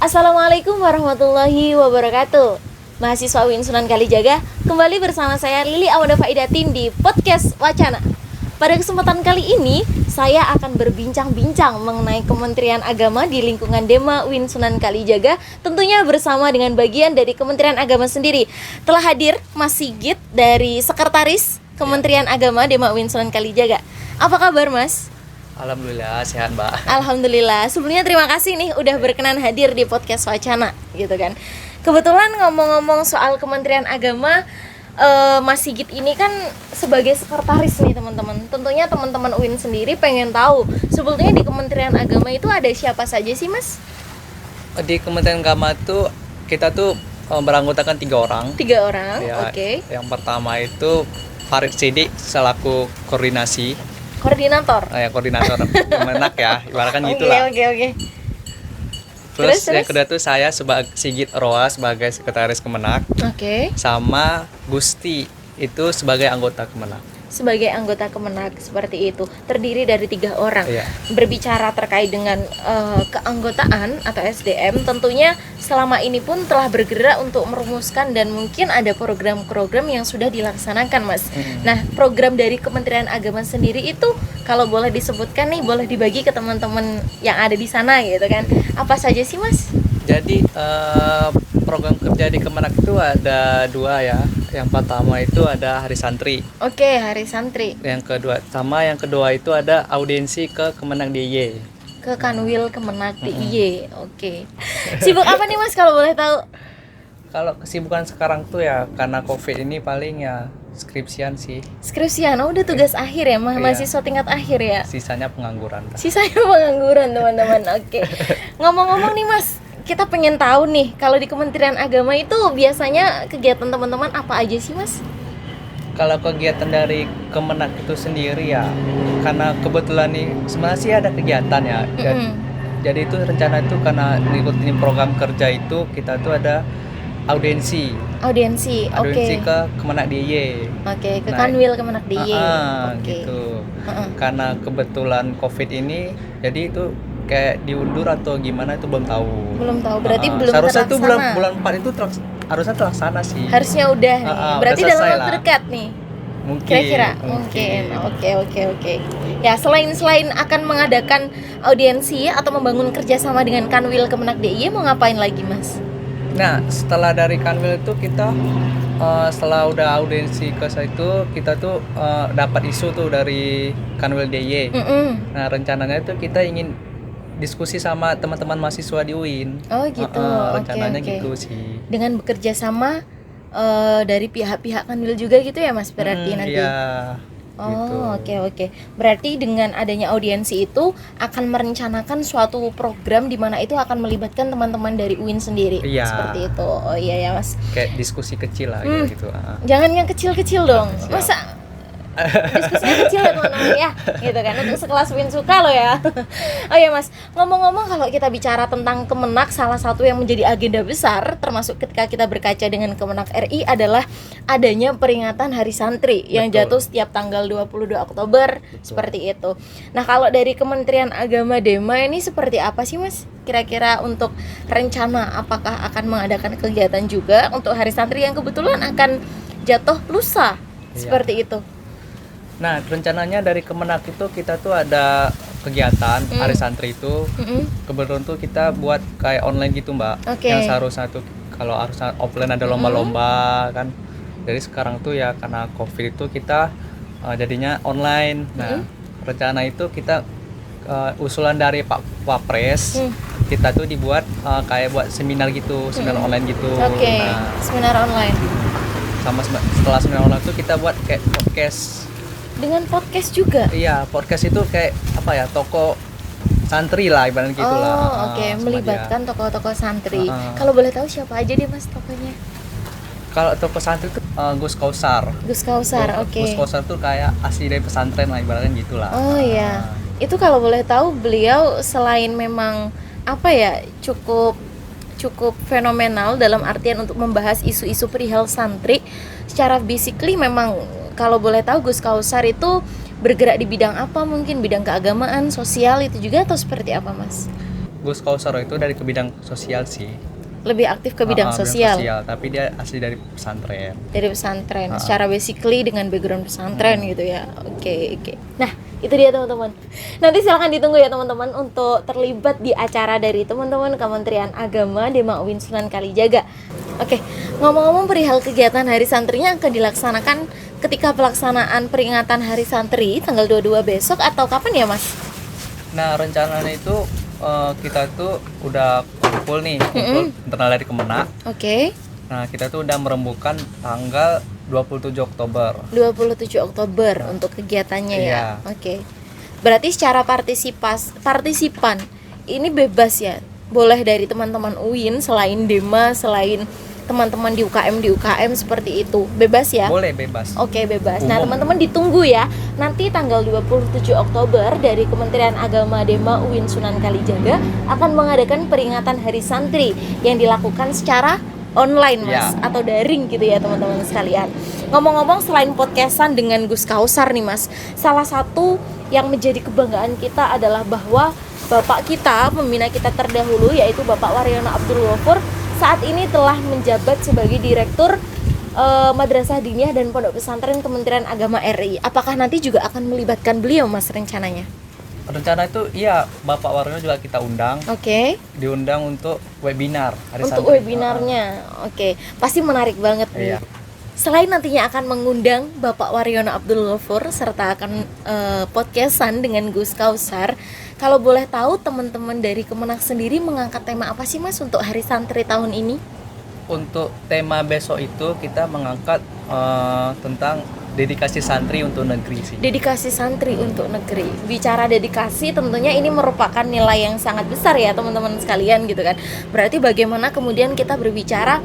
Assalamualaikum warahmatullahi wabarakatuh. Mahasiswa UIN Sunan Kalijaga, kembali bersama saya Lili Awada Faidatin di podcast Wacana. Pada kesempatan kali ini, saya akan berbincang-bincang mengenai Kementerian Agama di lingkungan Dema UIN Sunan Kalijaga, tentunya bersama dengan bagian dari Kementerian Agama sendiri. Telah hadir Mas Sigit dari Sekretaris Kementerian Agama Dema UIN Sunan Kalijaga. Apa kabar, Mas? Alhamdulillah sehat, Mbak. Alhamdulillah. Sebelumnya terima kasih nih udah berkenan hadir di podcast Wacana gitu kan. Kebetulan ngomong-ngomong soal Kementerian Agama, Mas Sigit ini kan sebagai sekretaris nih teman-teman. Tentunya teman-teman UIN sendiri pengen tahu sebetulnya di Kementerian Agama itu ada siapa saja sih, Mas? Di Kementerian Agama tuh kita tuh beranggotakan 3 orang. 3 orang, Ya, oke. Yang pertama itu Farid Sidik selaku koordinasi. Koordinator. Koordinator Kemenak ya, ibaratkan gitulah. Oke. Terus Terus? yang kedua tuh saya sebagai Sigit Roa sebagai sekretaris Kemenak, Oke. sama Gusti itu sebagai anggota Kemenak. Sebagai anggota Kemenak seperti itu, terdiri dari 3 orang. Iya. Berbicara terkait dengan keanggotaan atau SDM, tentunya selama ini pun telah bergerak untuk merumuskan dan mungkin ada program-program yang sudah dilaksanakan, Mas. Nah, program dari Kementerian Agama sendiri itu kalau boleh disebutkan nih, boleh dibagi ke teman-teman yang ada di sana gitu kan. Apa saja sih, Mas? Jadi program kerja di Kemenak itu ada 2 ya. Yang pertama itu ada Hari Santri. Oke, Hari Santri. Yang kedua itu ada audiensi ke Kemenak DIY. Ke Kanwil Kemenak DIY. Oke. Sibuk apa nih, Mas, kalau boleh tahu? Kalau kesibukan sekarang tuh ya karena COVID ini paling ya skripsian sih. Skripsian, udah tugas akhir ya, mahasiswa tingkat akhir ya. Sisanya pengangguran. Sisanya pengangguran, teman-teman. Oke. Ngomong-ngomong nih, Mas, kita pengen tahu nih, kalau di Kementerian Agama itu biasanya kegiatan teman-teman apa aja sih, Mas? Kalau kegiatan dari Kemenak itu sendiri ya, karena kebetulan nih sebenarnya sih ada kegiatan ya. Jadi itu rencana itu karena ngikutin program kerja itu kita tuh ada audiensi Oke. ke Kemenak DIY. Oke, ke Nah, Kanwil Kemenak DIY. Oke. Gitu. Karena kebetulan COVID ini, jadi itu kayak diundur atau gimana itu belum tahu. Belum tahu, berarti belum seharusnya itu terlaksana. bulan 4 itu harusnya terlaksana sih. Harusnya udah nih. Berarti udah dalam selesai waktu lah. dekat nih. Mungkin. Kira-kira mungkin. Oke. Ya, selain akan mengadakan audiensi atau membangun kerjasama dengan Kanwil Kemenak DIY, mau ngapain lagi, Mas? Nah, setelah dari Kanwil itu kita setelah udah audiensi ke situ, kita tuh dapat isu tuh dari Kanwil DIY. Nah, rencananya itu kita ingin diskusi sama teman-teman mahasiswa di UIN. Oh gitu. Rencananya Oke. gitu sih. Dengan bekerja sama dari pihak-pihak Kanwil juga gitu ya, Mas, berarti nanti. Iya. Gitu. Oh, oke. Berarti dengan adanya audiensi itu akan merencanakan suatu program di mana itu akan melibatkan teman-teman dari UIN sendiri. Iya. Seperti itu. Oh iya ya, Mas. Kayak diskusi kecil lah gitu. Jangan yang kecil-kecil dong. Siap. Masa diskusinya kecil ya, teman-teman ya, gitu kan, untuk sekelas UIN suka loh ya. Oh ya, Mas, ngomong-ngomong kalau kita bicara tentang Kemenak, salah satu yang menjadi agenda besar termasuk ketika kita berkaca dengan Kemenak RI adalah adanya peringatan Hari Santri yang jatuh setiap tanggal 22 Oktober. Seperti itu. Nah, kalau dari Kementerian Agama Dema ini seperti apa sih, Mas? Kira-kira untuk rencana apakah akan mengadakan kegiatan juga untuk Hari Santri yang kebetulan akan jatuh lusa? Seperti itu. Nah, rencananya dari Kemenak itu kita tuh ada kegiatan Hari Santri itu. Kebetulan tuh kita buat kayak online gitu, Mbak. Oke. Yang seharusnya tuh kalau harusnya offline ada lomba-lomba kan. Jadi sekarang tuh ya karena COVID itu kita jadinya online. Nah, rencana itu kita usulan dari Pak Wapres. Kita tuh dibuat kayak buat seminar gitu, seminar online gitu. Oke. Nah, Seminar online. sama setelah seminar online tuh kita buat kayak podcast. Dengan podcast juga. Iya, podcast itu kayak apa ya, toko santri lah ibaratnya gitu lah. Oke, sama melibatkan tokoh-tokoh santri. dia. Kalau boleh tahu siapa aja deh, Mas, tokohnya? Kalau toko santri itu Gus Kausar. Gus Kausar, oke. Gus Kausar tuh kayak asli dari pesantren lah ibaratnya gitu lah. Oh iya. Itu kalau boleh tahu beliau selain memang apa ya, cukup fenomenal dalam artian untuk membahas isu-isu perihal santri, secara basically memang kalau boleh tahu Gus Kausar itu bergerak di bidang apa, mungkin bidang keagamaan, sosial itu juga, atau seperti apa, Mas? Gus Kausar itu dari ke bidang sosial sih. Lebih aktif ke bidang sosial. Tapi dia asli dari pesantren. Dari pesantren, secara basically dengan background pesantren gitu ya. Oke. Nah, itu dia teman-teman. Nanti silakan ditunggu ya teman-teman untuk terlibat di acara dari teman-teman Kementerian Agama Demak UIN Sunan Kalijaga. Oke, ngomong-ngomong perihal kegiatan Hari Santrinya akan dilaksanakan ketika pelaksanaan peringatan Hari Santri tanggal 22 besok atau kapan ya Mas? Nah, rencananya itu kita tuh udah kumpul internal dari Kemenak. Oke. Nah, kita tuh udah merembukan tanggal 27 Oktober. 27 Oktober untuk kegiatannya ya. Iya. Oke. Berarti secara partisipan ini bebas ya. Boleh dari teman-teman UIN selain Dema, selain teman-teman di UKM seperti itu. Bebas ya? Boleh, bebas. Oke, bebas. Nah, Umum. teman-teman ditunggu ya. Nanti tanggal 27 Oktober dari Kementerian Agama Dema UIN Sunan Kalijaga akan mengadakan peringatan Hari Santri yang dilakukan secara online Mas, atau daring gitu ya teman-teman sekalian. Ngomong-ngomong, selain podcastan dengan Gus Kausar nih Mas, salah satu yang menjadi kebanggaan kita adalah bahwa Bapak kita, pembina kita terdahulu yaitu Bapak Waryono Abdul Ghafur saat ini telah menjabat sebagai Direktur Madrasah Diniyah dan Pondok Pesantren Kementerian Agama RI. Apakah nanti juga akan melibatkan beliau Mas rencananya? Rencana itu iya, Bapak Waryono juga kita undang. Oke. Diundang untuk webinar Hari Untuk Santri. webinarnya. Oke. Pasti menarik banget nih. Iya. Selain nantinya akan mengundang Bapak Waryono Abdul Ghafur serta akan podcastan dengan Gus Kausar, kalau boleh tahu teman-teman dari Kemenak sendiri mengangkat tema apa sih Mas untuk Hari Santri tahun ini? Untuk tema besok itu kita mengangkat tentang dedikasi santri untuk negeri sih. Dedikasi santri untuk negeri. Bicara dedikasi tentunya ini merupakan nilai yang sangat besar ya teman-teman sekalian gitu kan. Berarti bagaimana kemudian kita berbicara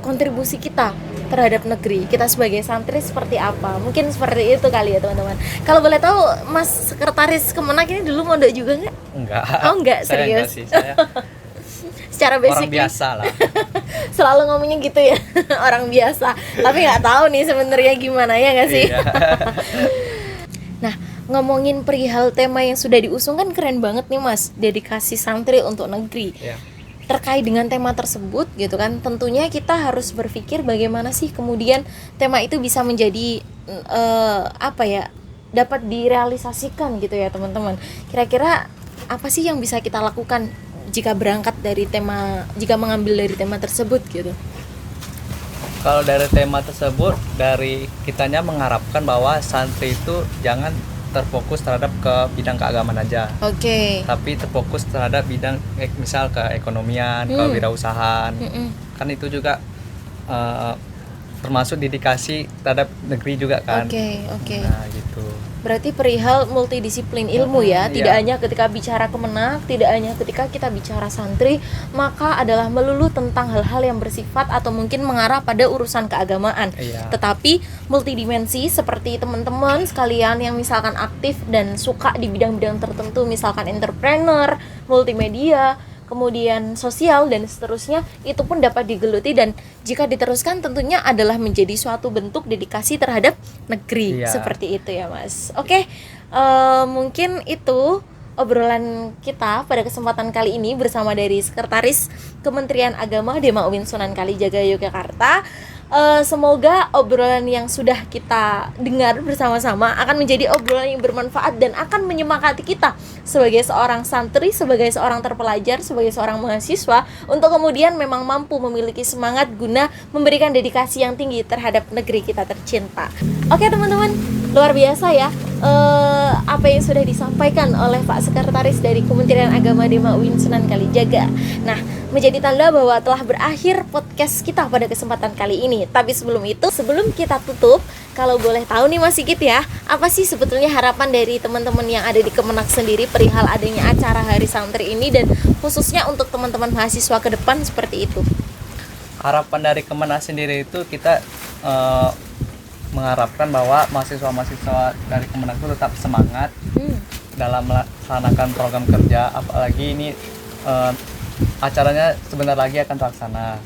kontribusi kita terhadap negeri, kita sebagai santri seperti apa, mungkin seperti itu kali ya teman-teman. Kalau boleh tahu Mas Sekretaris Kemenak ini dulu mondok juga nggak? Enggak. Oh enggak, Saya serius? enggak sih, saya Secara basic orang biasa lah. selalu ngomongnya gitu ya. Orang biasa, tapi nggak tahu nih sebenarnya gimana ya nggak sih? Iya. Nah, ngomongin perihal tema yang sudah diusung kan keren banget nih Mas, dedikasi santri untuk negeri. Iya. Terkait dengan tema tersebut gitu kan, tentunya kita harus berpikir bagaimana sih kemudian tema itu bisa menjadi dapat direalisasikan gitu ya teman-teman. Kira-kira apa sih yang bisa kita lakukan jika mengambil dari tema tersebut gitu? Kalau dari tema tersebut, dari kitanya mengharapkan bahwa santri itu jangan terfokus terhadap ke bidang keagamaan aja. Oke. Tapi terfokus terhadap bidang misal keekonomian, kewirausahaan. Kan itu juga termasuk dedikasi terhadap negeri juga kan. Oke. Nah, gitu. Berarti perihal multidisiplin ilmu ya, Iya. tidak hanya ketika bicara Kemenak, tidak hanya ketika kita bicara santri, maka adalah melulu tentang hal-hal yang bersifat atau mungkin mengarah pada urusan keagamaan. Iya. Tetapi multidimensi seperti teman-teman sekalian yang misalkan aktif dan suka di bidang-bidang tertentu, misalkan entrepreneur, multimedia, kemudian sosial dan seterusnya, itu pun dapat digeluti dan jika diteruskan tentunya adalah menjadi suatu bentuk dedikasi terhadap negeri. Iya. Seperti itu ya Mas. Oke, mungkin itu obrolan kita pada kesempatan kali ini bersama dari Sekretaris Kementerian Agama Demak UIN Sunan Kalijaga Yogyakarta. Semoga obrolan yang sudah kita dengar bersama-sama akan menjadi obrolan yang bermanfaat dan akan menyemangati kita sebagai seorang santri, sebagai seorang terpelajar, sebagai seorang mahasiswa untuk kemudian memang mampu memiliki semangat guna memberikan dedikasi yang tinggi terhadap negeri kita tercinta. Oke teman-teman, luar biasa ya apa yang sudah disampaikan oleh Pak Sekretaris dari Kementerian Agama Demak UIN Sunan Kalijaga. Nah, menjadi tanda bahwa telah berakhir podcast kita pada kesempatan kali ini. Tapi sebelum itu, sebelum kita tutup, kalau boleh tahu nih Mas Sigit ya, apa sih sebetulnya harapan dari teman-teman yang ada di Kemenak sendiri perihal adanya acara Hari Santri ini dan khususnya untuk teman-teman mahasiswa ke depan seperti itu? Harapan dari Kemenak sendiri itu kita mengharapkan bahwa mahasiswa-mahasiswa dari Kemenak itu tetap semangat dalam melaksanakan program kerja, apalagi ini acaranya sebentar lagi akan terlaksana.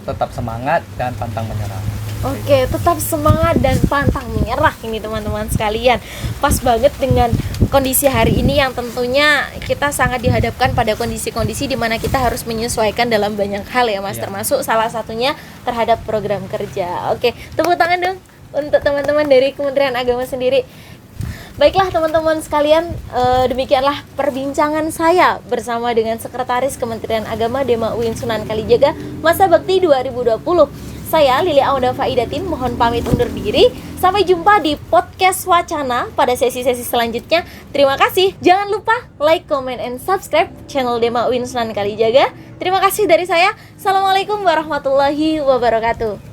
Tetap semangat dan pantang menyerah. Oke, tetap semangat dan pantang menyerah ini teman-teman sekalian. Pas banget dengan kondisi hari ini yang tentunya kita sangat dihadapkan pada kondisi-kondisi di mana kita harus menyesuaikan dalam banyak hal ya Mas, termasuk salah satunya terhadap program kerja. Oke, tepuk tangan dong untuk teman-teman dari Kementerian Agama sendiri. Baiklah teman-teman sekalian, demikianlah perbincangan saya bersama dengan Sekretaris Kementerian Agama Dema UIN Sunan Kalijaga masa bakti 2020. Saya Lili Auda Faidatin mohon pamit undur diri. Sampai jumpa di podcast Wacana pada sesi-sesi selanjutnya. Terima kasih. Jangan lupa like, comment, and subscribe channel Dema UIN Sunan Kalijaga. Terima kasih dari saya. Assalamualaikum warahmatullahi wabarakatuh.